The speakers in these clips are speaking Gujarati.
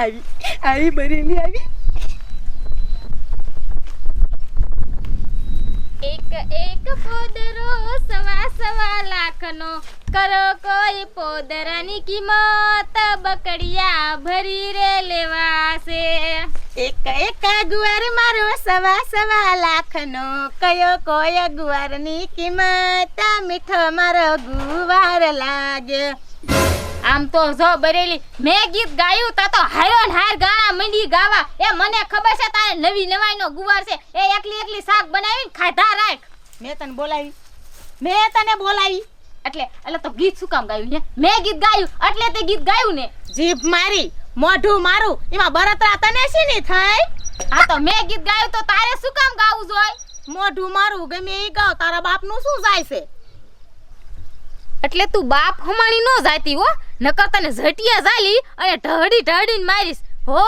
આવી બરેલી આવી. એક એક પોદરો સવા સવા લાખનો કરો કોઈ પોદરાની કિંમત બકડિયા ભરી રે લેવાશે. એક એક ગુવાર મારો સવા સવા લાખનો કયો કોઈ ગુવારની કિંમત મીઠો મારો ગુવાર લાગે. આમ તો જો બરેલી મેં ગીત ગાયું તા તો હારો ને હાર ગાણા મંડી ગાવા. એ મને ખબર છે તારે નવી નવાઈનો ગુવાર છે એ એકલી એકલી શાક બનાવીને ખાધા રાખ. મેં તને બોલાવી એટલે તો ગીત શું કામ ગાયું ને? મેં ગીત ગાયું એટલે તે ગીત ગાયું ને. જીભ મારી મોઢું મારું એમાં બરતરા તને શી ની થાય? હા તો મેં ગીત ગાયું તો તારે શું કામ ગાવું જોય? મોઢું મારું ગમે એ ગાવ, તારા બાપનું શું જાય છે? એટલે તું બાપ હમાણી નો જાતી હો, નકર તને ઝટિયા ઝાલી અને ઢહડી ઢહડીને મારીશ હો.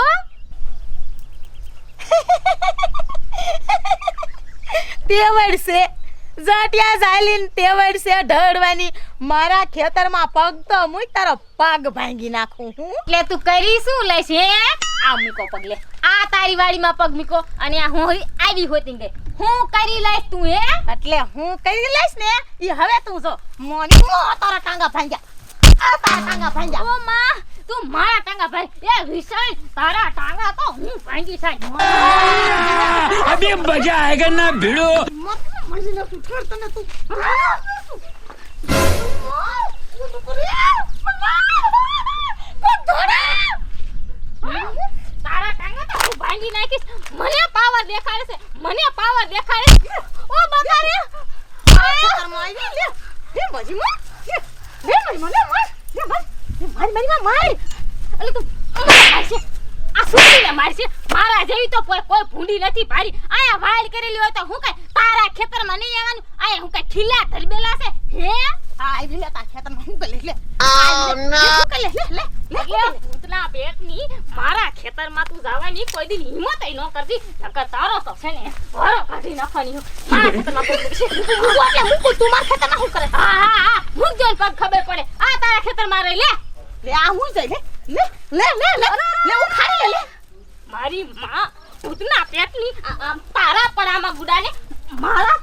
તેવડ છે જટિયા ઝાલીન, તેવડ છે ઢળવાની. મારા ખેતરમાં પગ તો મુઈ તારો પગ ભાંગી નાખું હું. એટલે તું કરી શું લઈશ હે? આ મૂકો પગ લે, આ તારી વાડીમાં પગ મૂકો અને આ હું આવી હોતી ગઈ. હું કરી લઈશ તું હે? એટલે હું કરી લઈશ ને ઈ હવે તું જો મોની તારા ટાંગા ભાંગ્યા, આ તારા ટાંગા ભાંગ્યા. ઓ માં તું મારા ટાંગા ભાઈ એ વિષય તારા ટાંગા તો હું ભાંગી સાઈ. अभी मजा आएगा ना भिड़ो. મજી ન તું છોડ તને તું. તારા ટાંગા તો હું ભાંગી નાખીશ. મને પાવર દેખાડે છે, મને પાવર દેખાડે છે. ઓ બકારે ખેતરમાં આવી લે લે મજી માં લે મજી માં લે માર મારી મારી. એટલે તું મારશે આ સુધીને મારશે. મારા જેવી તો કોઈ ભૂંડી નથી ભારી. આયા વાળ કરેલી હોય તો હું કઈ તારા ખેતરમાં નહીં આવવાનું? આયા હું કઈ ખીલા ધરબેલા છે હે? આ આવી લે તારા ખેતરમાં હું કરી લે. લે ભૂતના પેટની મારા ખેતરમાં તું જવાની કોઈ દી હિંમત ન કરતી. નકર તારો તો છે ને ભરો કાઢી નાખવાની. મારા ખેતરમાં કોઈ છે એટલે મૂકું. તું મારા ખેતરમાં શું કરે? હા મૂક જો પગ ખબર પડે. આ તારા ખેતરમાં રહી લે લે આ હું જઈ લે લે લે લે લે હું ખાઈ લે. મારી માં ભૂતના પેટની તારા પડામાં ગુડાને મારા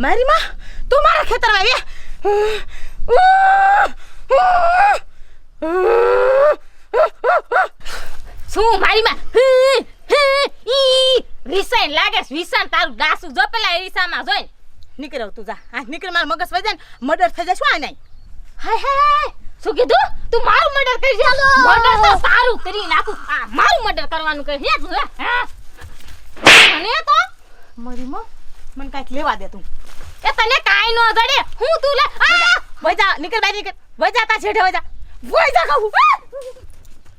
મારી માં તું મારા ખેતરમાં આવી. શું મારી માં વિસાન લાગે? વિસાન તારું દાસુ જો પેલા એરીસામાં જોઈ નીકળ તું જા. આ નીકળ માર મગજ વજે ને મર્ડર થઈ જશે આ નહીં. હાય હાય શું કીધું? તું મારું મર્ડર કરી છે? મર્ડર તો તારું કરી નાખું. આ મારું મર્ડર કરવાનું કહે છે તું? હા મને તો મારી માં મને કાઈક લેવા દે તું. એ તને કાઈ નો જડે. હું તું લે વજા નીકળ બાય નીકળ. વજા તા છેડે વજા કહું.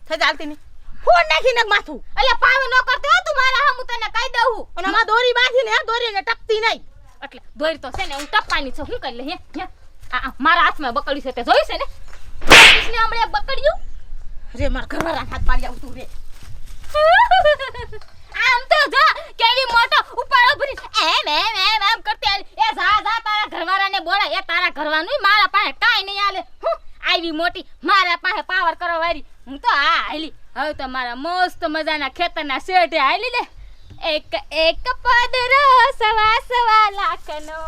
થઈ ચાલતી નહીં ફોન નાખીને માથું. એટલે પાવ ન કરતો હો તું મારા હમ તને કહી દઉં. અને માં દોરી બાંધીને દોરીને ટપતી નહીં. એટલે દોરી તો છે ને હું ટપવાની છું. હું કરી લે હે આ મારા હાથમાં બકડ્યું છે તે જોઈ છે ને? કિસને હમણે બકડ્યું રે માર ઘરવાળા હાથ પાડી આવતું રે. આમ તો જો કેવી મોટો ઉપાડો ભરી એમ કરતી આલી. એ જા તારા ઘરવાળાને બોલા. એ તારા ઘરવાનું મારા પાસે કાઈ નહીં આલે. હું આવી મોટી મારા પાસે પાવર કરવા વાળી. હું તો આ આલી. હવે તો મારા મસ્ત મજાના ખેતરના શેઠે આલી લે. એક એક પદરો સવા સવા લાખનો.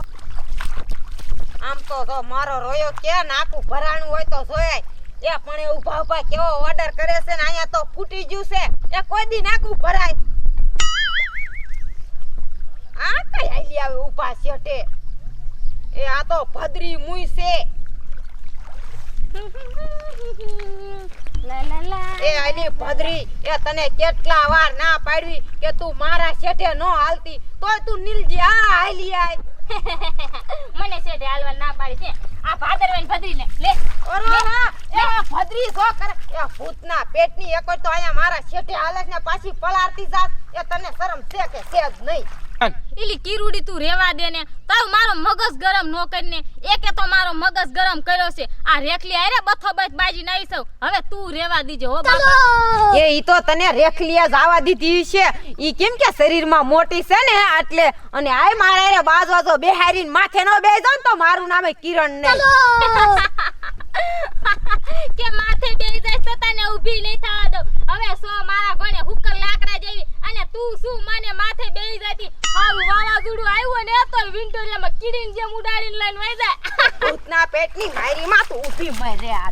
આમ તો જો મારો રોયો કે નાકું ભરાણું હોય તો જોય. એ પણ એ ઊભા ઊભા કેવો ઓર્ડર કરે છે ને અહીંયા તો ફૂટી ગયું છે. એ કોઈ દી નાકું ભરાય. આ કઈ આલી આવે ઊભા શેઠે. એ આ તો ભદ્રી મુઈ છે. લા લા લા એ આલી ભદ્રી એ તને કેટલા વાર ના પાડવી કે તું મારા શેઠે નો હાલતી તોય તું નીલજી આ આલી આય. મને શેઠે હાલવા ના પાડી છે. આ ભાદરવાની ભદ્રી લે લે. ઓરો ના એ ભદ્રી જો કરે. એ ભૂતના પેટની એક તો અહીંયા મારા શેઠે હાલે ને પાછી પલારતી જાત. એ તને શરમ છે કે છે જ નહીં? એલી કીરુડી તું રેવા દે ને. તારું મારો મગજ ગરમ નો કરીને. એકે તો મારો મગજ ગરમ કર્યો છે. આ રેખલી આરે બથો બથ બાજી નાઈ સૌ. હવે તું રેવા દીજે હો બાપા. એ ઈ તો તને રેખલિયા જાવા દીધી છે. ઈ કેમ કે શરીરમાં મોટી છે ને એટલે. અને આય મારા રે બાજવા જો બેહારીને માથે નો બેહી જાવ તો મારું નામ કિરણ નહીં. કે માથે બેહી જાય તો તને ઊભી નહીં થવા દઉં. હવે સો મારા ગોણે હુકર લાકડા જેવી અને તું શું મને માથે બેહી જતી. હારું વાવાઝોડું આવ્યું ને તો વિન્ટોરિયામાં કીડીને જેમ ઉડાડીને લઈને વઈ જાય. ભૂતના પેટની મારીમાં તું ઊભી મરે આ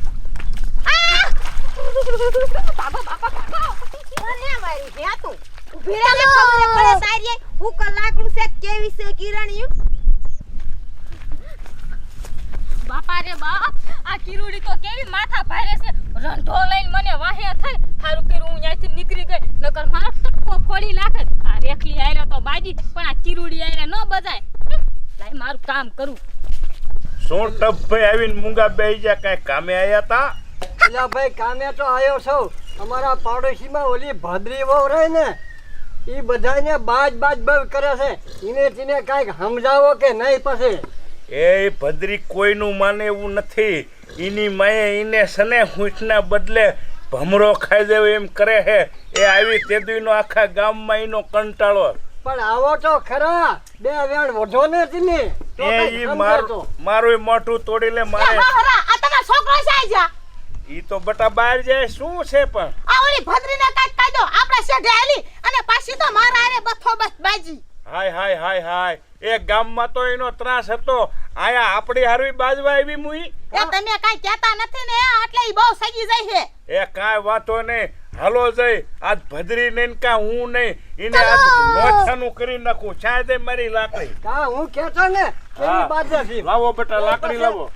મને મારી જ્યાં તું ઊભી રહે ને ખબર પડે સારી હું કલાકનું છે કેવી છે કિરણિયું. બાપા રે બાપ, આ કિરુડી તો કેવી માથા ભારે છે. રંઢો લઈને મને વાહે થઈ. થારું કર્યું હું ત્યાંથી નીકળી ગઈ, નકર મારો ટક્કો ફોડી નાખે. આ રેખલી આયરે તો બાજી, પણ આ કિરુડી આયરે ન બજાય. લાય મારું કામ કરું. શું ટપભાઈ આવીને મૂંગા બેહી ગયા, કાંઈ કામે આયા તા? એલા ભાઈ કામે તો આવ્યો છું. અમારા પાડોશીમાં ઓલી ભદ્રી વહુ રહે ને એ બધાને બાજ બહુ કરે છે. એને તેને કાંઈક સમજાવો કે નહીં પછી. એ ભદ્રી કોઈનું માને એવું નથી. એની માએ એને સને હુંઠના બદલે ભમરો ખાઈ દેવો એમ કરે છે. એ આવી તેદીનો આખા ગામમાં એનો કંટાળો. પણ આવો તો ખરા, બે વેણ વધો ને તેને તો એ કાંઈક ઈ સમજાતો. મારું મોઢું તોડી લે મારે. આ તમારો છોકરો છે જા ઈ તો બટા બહાર જાય શું છે પણ આ ઓલી ભદ્રીને કાંઈક કહી દો આપણે શેઢે આલી અને પાછી તો મારા આરે બથો બસ બાજી. હાય હાય હાય હાય એ ગામમાં તો એનો ત્રાસ હતો. આયા આપણી હારવી બાજવા આવી મુઈ. એ તમે કાંઈ કહેતા નથી ને એટલે ઈ બહુ સગી જાય છે. એ કાંઈ વાતો નહીં. હાલો જઈ આજ ભદ્રી નહીં કા હું નહીં એને આજ નોછાનું કરી નાખું. છાય દે મારી લાકડી. કા હું કહેતો ને કેવી હા. બાજે છે. લાવો બેટા લાકડી લાવો.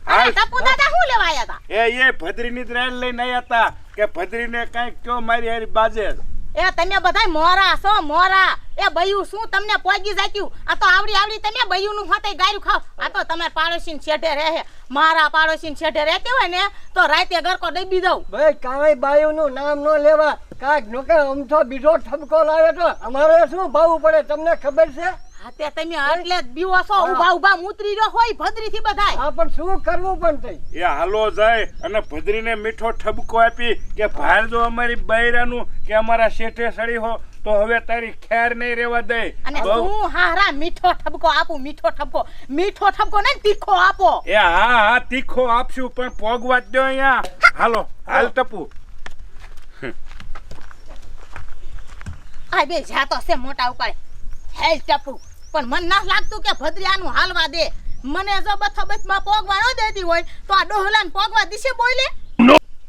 અરે ટપુ દાદા શું લેવા આયા હતા? એ ભદ્રીની જ રાઈડ લઈને આયા હતા કે ભદ્રીને કાંઈક કયો મારી હારી બાજે. એ તમે બધાય મોરા છો મોરા. એ બયું શું તમને પોગી જાક્યું? આ તો આવડી તમે બયુંનું હાથે ગાયરું ખાવ. આ તો તમાર પાડોશીને છેઠે રહે. મારા પાડોશીને છેઠે રહેતી હોય ને તો રાતે ગરકો દબી દઉં. ભાઈ કાંઈ બાયુનું નામ ન લેવા. કાંઈક નોકે અમથો બીજો ઠપકો લાવે તો અમારે શું ભાવવું પડે તમને ખબર છે? હા તે તમે એટલે જ બીવો છો. ઊભા ઉતરી રહ્યો હોય ભદ્રીથી બધાય. હા પણ શું કરવું પણ થઈ. એ હાલો જાય અને ભદ્રીને મીઠો ઠબકો આપી કે ભાર જો અમારી બૈરાનું કે અમારા શેઠે સડી હો તો હવે તારી ખેર નહીં રહેવા દે. અને હું હારા મીઠો ઠપકો આપું. મીઠો ઠપકો ને તીખો આપો. એ હા તીખો આપશું પણ પોગવા જ દો અહીંયા. હાલો હાલ ટપુ. આ બે જાતો છે મોટા ઉપાડે. હે ટપુ પણ મન ના લાગતું કે ભદ્રિયાનું હાલવા દે. મને જો બથમાં પોગવા ન દેતી હોય તો આ ડોહલાને પોગવા દિશે બોલે.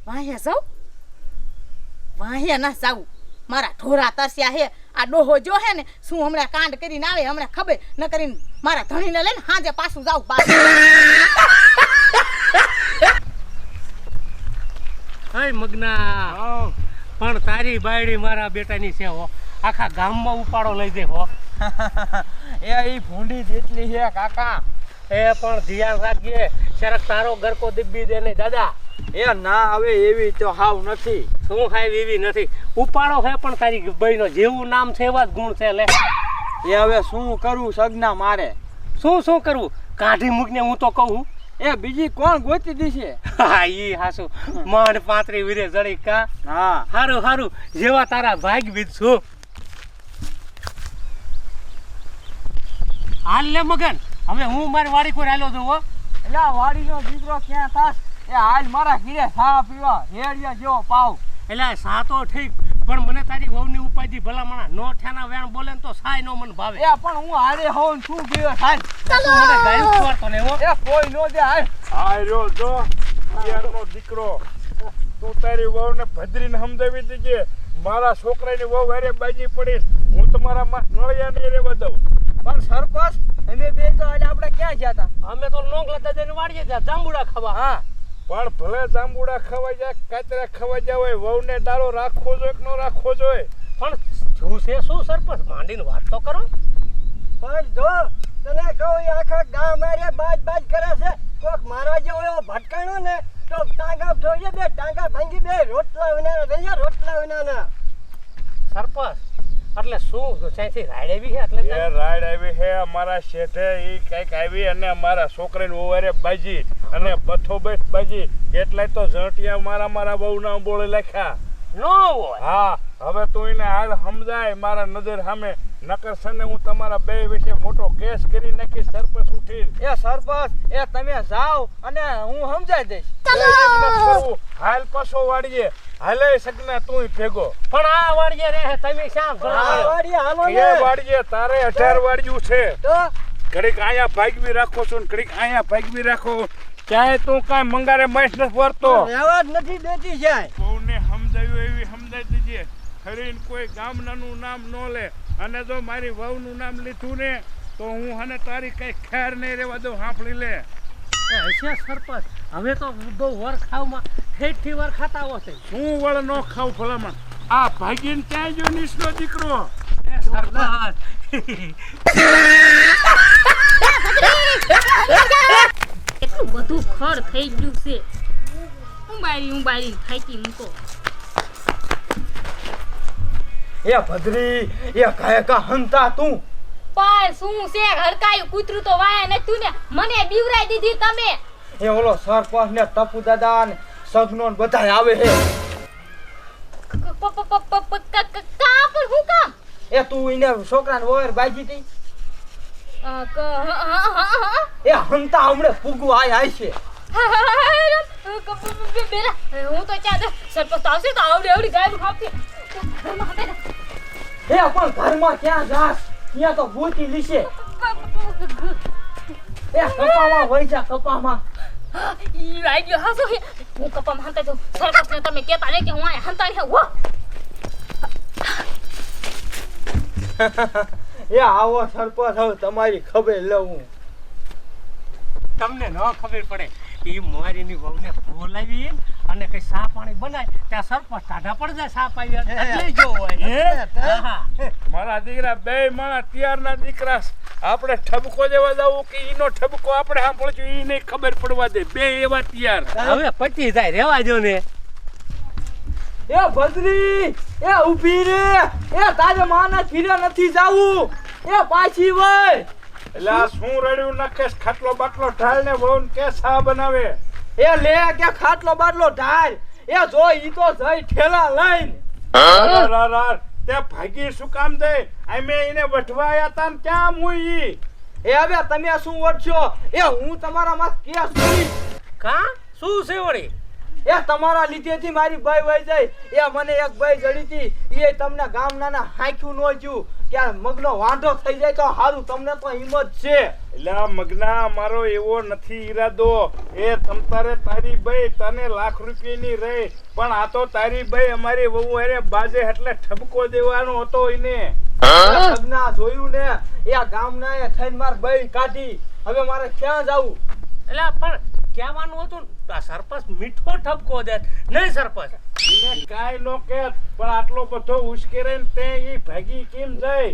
વાહે જાવ વાહે ના જાવ. મારા ઢોરા તસ્યા હે. આ ડોહો જો હે ને શું હમણાં કાંડ કરીને આવે હમણાં ખબર ન કરીને મારા ધણીને લઈને હાજે પાછું જાવ. હે મગના, પણ તારી બાયડી મારા બેટાની છે હો. આખા ગામમાં ઉપાડો લઈ દે હો. એ ઈ ભૂંડી જેટલી છે કાકા. એ પણ ધ્યાન રાખજે, શરક તારો ગરકો દિબ્બી દે ને દાદા. એ ના હવે એવી તો હાવ નથી. શું ખાય એવી નથી. ઉપાડો છે પણ તારી બહેનો જેવું નામ છે એવા જ ગુણ છે. લે એ હવે શું કરું સગના મારે? શું કરવું? કાઢી મૂકને હું તો કહું. એ બીજી કોણ ગોતી દીશે? હા ઈ હાસુ માંડ 35 વીરે જડી કા. હા હારું જેવા તારા ભાગ વિધશું. હાલ લે મગન, હવે હું મારી વાડી કોઈ હાલ્યો છું હો. એટલે વાડીનો દીકરો ક્યાં થાસ? એ હાલ મારા ઘીરે સા પીવા હેડિયા જેવો પાવ. એટલે સા તો ઠીક, પણ મને તારી વહુની ઉપાધિ ભલામણા નો ઠાના વેણ બોલે ને તો સાય નો મન ભાવે. એ પણ હું હારે હોઉં શું ગયો થાય? તું મને ગાયું ખવાડતો ને હો. એ કોઈ નો દે હાલ. આ રહ્યો જો યારનો દીકરો. તું તારી વહુને ભદ્રીને સમજાવી દેજે. મારા છોકરાની વહુ હારે બાજી પડીશ. હું તમારા માં નળિયા નહીં રહેવા દઉં. પણ સરપંચ અમે બે તો આજે આપણે ક્યાં ગયા હતા? અમે તો નોંગલા દાદાને વાડીએ જા જાંબુડા ખાવા. હા પણ ભલે જાંબુડા ખવાઈ જાય કાતરા ખવાઈ જાય હોય વહુને દારો રાખવો જોઈએ કે ન રાખવો જોઈએ? પણ શું છે શું સરપંચ માંડીને વાત તો કરો. પણ જો તને કહું એ આખા ગામ મારે બાજ કરે છે. કોક મારા જેવો એવો ભટકાણો ને તો ટાંગા જોઈએ બે ટાંગા ભાંગી બે રોટલા વિના. સરપંચ એટલે શું ત્યાંથી રાડ આવી છે એટલે એ રાડ આવી છે અમારા શેઠે ઈ કઈક આવી અને અમારા છોકરીને ઓવારે બાજી અને બથો બેઠ બાજી કેટલાય તો ઝંટિયા મારા બહુના બોલે લખ્યા. નો હોય. હા હવે તું એને હાલ સમજાય મારા નજર સામે. નકર સને હું તમારા બે વિશે મોટો કેસ કરી નાખી સરપંચ ઉઠી. એ સરપંચ એ તમે જાઓ અને હું સમજાઈ દઈશ. હાલ પાછો વાડીએ હાલે સગના તું ભેગો પણ આ વાડીએ રહે તમે શ્યામ આ વાડીએ હાલો ને. એ વાડીએ તારે 18 વાડિયું છે તો ઘડીક અહીંયા ભાગવી રાખો છો ને ઘડીક અહીંયા ભાગવી રાખો ક્યાંય તું કાંઈ મંગારે મહેશ નથી વરતો રહેવા જ નથી દેતી જાય. બહુને સમજાવ્યું એવી સમજાવી દીજે ખરીને કોઈ ગામનાનું નામ ન લે અને જો મારી વહુનું નામ લીધું ને તો હું હને તારી કઈ ખેર નહીં રહેવા દઉં સાંભળી લે હશે સરપંચ હવે તો બહુ વર ખાવમાં ઠેઠથી વર ખાતા હશે શું વળ ન ખાવ ભલામાં આ ભાગીને ક્યાં ગયો નીસનો દીકરો એ સરપંચ એટલું બધું ખર થઈ ગયું છે. ઉંબાડી થાકી મૂકો. એ ભદ્રી એ કાય કા હંતા તું પણ શું છે હડકાયું કૂતરું તો વાયા નતું ને મને બીવરાઈ દીધી તમે. એ ઓલો સરપંચ ને ટપુ દાદા ને સગનો ને બધા આવે હે. કા પણ હું કામ એ તું એને છોકરાને વોર બાજી હતી એ હંતા હમણે ફૂગું આય છે. બેરા હું તો ચાદર સરપંચ તો આવશે તો આવડી ગાય ખાવતી. એ પણ ઘરમાં ક્યાં જાસ ત્યાં તો ભૂતી લીશે. એ કપામાં વઈ જા કપામાં. ઈ આઈડિયો હાસો હે હું કપામાં હંતા જો સરપંચ ને તમે કહેતા રે કે હું આ હંતા હે હો. એ આવો સરપંચ હવે તમારી ખબર લઉં. તમને ન ખબર પડે એ મારીની વહુને બોલાવી અને કઈ સા પાણી બનાય ત્યાં સરપંચ ટાઢા પડ જાય સા પાઈ એટલે જો હોય. હા. મારા દીકરા બે માણા તિયારના દીકરા આપણે ઠબકો દેવા જવું કે ઈનો ઠબકો આપણે સાંભળશું ઈ નહીં ખબર પડવા દે બે એવા તિયાર હવે પતી જાય રેવા જો ને. એ ભદ્રી એ ઊભી રે એ તારે માના ફીરે નથી જાવું એ પાછી વઈ. એટલે આ શું રડ્યું નાખેસ ખાટલો બાટલો ઢાળ ને વહુ કે સા બનાવે એ લે કે ખાટલો બાટલો ઢાળ એ જો ઈ તો જઈ ઠેલા લઈને. રાર તે ભાગી શું કામ દે અમે એને વઢવા આયા તા ને ક્યાં મુઈ એ હવે તમે શું વળશો એ હું તમારા માં કેસ કરી. કા શું છે વળી એ તમારા લીધેથી મારી બાઈ વઈ જાય એ મને એક બાઈ જડી હતી એ તમને ગામના હાંખ્યું ન જ્યું કે આ મગનો વાંઢો થઈ જાય તો સારું તમને તો હિંમત છે. એટલે આ મગના મારો એવો નથી ઈરાદો એ તમતારે તારી બાઈ તને લાખ રૂપિયાની રહે પણ આ તો તારી બાઈ અમારી વહુ હારે બાજે એટલે ઠબકો દેવાનો હતો એને મગના જોયું ને એ ગામના એ થઈને માર બાઈ કાઢી હવે મારે ક્યાં જાવું. એટલે પણ કહેવાનું હતું ને આ સરપંચ મીઠો ઠપકો દે નહીં સરપંચ એને કાંઈ નો કે પણ આટલો બધો ઉશ્કેરે ને તે ઈ ભાગી કેમ જાય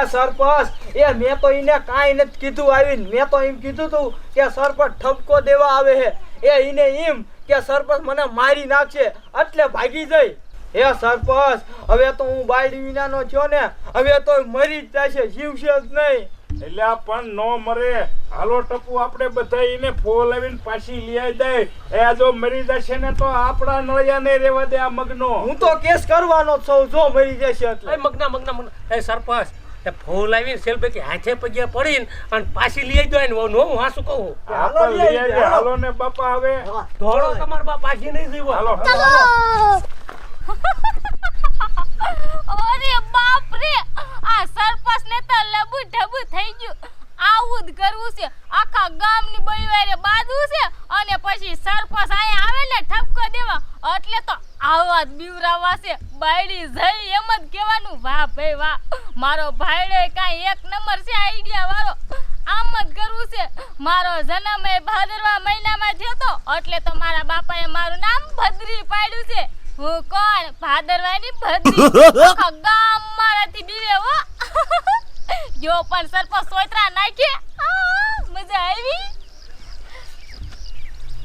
એ સરપંચ એ મેં તો એને કાંઈ નથી કીધું આવીને મેં તો એમ કીધું તું કે સરપંચ ઠપકો દેવા આવે છે એ એને એમ કે સરપંચ મને મારી નાખશે એટલે ભાગી જઈ. એ સરપંચ હવે તો હું બાયડી વિનાનો થયો ને હવે તો મરી જ જશે જીવશે જ નહીં. એટલે આ પણ નો મરે હાલો ટપુ આપણે બધા એને ફોલ આવીને પાછી લઈ જાય એ જો મરી જશે ને તો આપણા નળિયા ને રેવા દે આ મગનો હું તો કેસ કરવાનો જ છું જો મરી જશે એટલે. એ મગના એ સરપંચ એ ફોન આવીને સેલ્ફી હાથે પગે પડીને અને પાછી લઈ જાય ને હું હા શું કહું આપણે લઈ જાય હાલો ને બાપા હવે ધોળો તમારા બાપ પાછી નહીં જીવો. હાલો અરે બાપ રે આ સરપંચ ને તો લબુ ઢબુ થઈ ગયું. આવું જ કરવું છે આખા ગામની બળવારે બાંધવું છે અને પછી સરપંચ આયા આવે ને ઠપકો દેવા એટલે તો આવા જ બીવરાવા છે. બાયડી જઈ એમ જ કહેવાનું વાહ ભાઈ વાહ મારો ભાઈડો કાંઈ એક નંબર છે આઈડિયા વાળો. આમ જ કરવું છે. મારો જન્મ એ ભાદરવા મહિનામાં થયો તો એટલે તો મારા બાપાએ મારું નામ ભદ્રી પાડ્યું છે. હું કોણ ભાદરવાની ભદ્રી આખા ગામ મારાથી બીવે હો. જો પણ સરપંચ સોયત્રા નાખે મજા આવી.